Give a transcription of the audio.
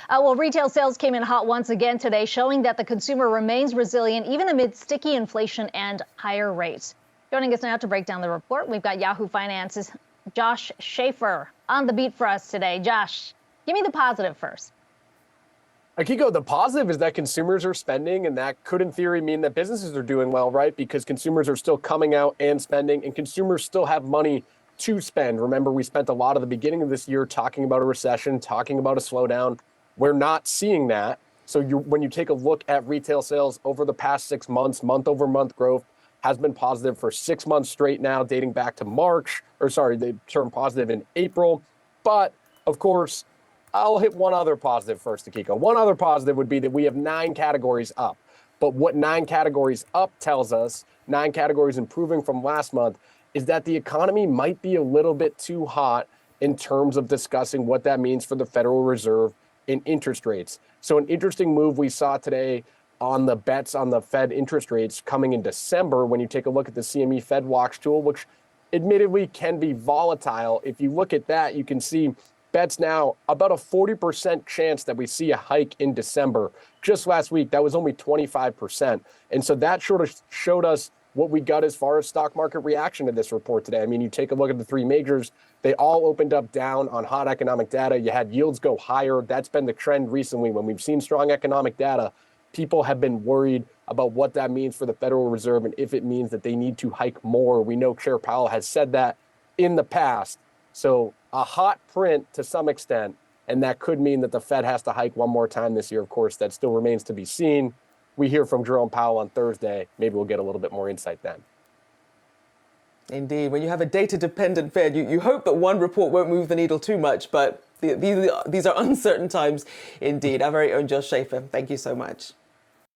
Well, retail sales came in hot once again today, showing that the consumer remains resilient even amid sticky inflation and higher rates. Joining us now to break down the report, we've got Yahoo Finance's Josh Schafer on the beat for us today. Josh, give me the positive first. Akiko, the positive is that consumers are spending, and that could in theory mean that businesses are doing well, right? Because consumers are still coming out and spending, and consumers still have money to spend. Remember, we spent a lot of the beginning of this year talking about a recession, talking about a slowdown. We're not seeing that. So when you take a look at retail sales over the past 6 months, month over month growth has been positive for 6 months straight now, dating back to they turned positive in April. But of course, I'll hit one other positive first, Akiko. One other positive would be that we have 9 categories up. But what 9 categories up tells us, 9 categories improving from last month, is that the economy might be a little bit too hot in terms of discussing what that means for the Federal Reserve in interest rates. So an interesting move we saw today on the bets on the Fed interest rates coming in December, when you take a look at the CME Fed Watch tool, which admittedly can be volatile. If you look at that, you can see bets now about a 40% chance that we see a hike in December. Just last week, that was only 25%. And so that sort of showed us what we got as far as stock market reaction to this report today. I mean, you take a look at the 3 majors, they all opened up down on hot economic data. You had yields go higher. That's been the trend recently. When we've seen strong economic data, people have been worried about what that means for the Federal Reserve and if it means that they need to hike more. We know Chair Powell has said that in the past. So a hot print to some extent, and that could mean that the Fed has to hike one more time this year. Of course, that still remains to be seen. We hear from Jerome Powell on Thursday. Maybe we'll get a little bit more insight then. Indeed. When you have a data-dependent Fed, you hope that one report won't move the needle too much, but these are uncertain times indeed. Our very own Josh Schafer, thank you so much.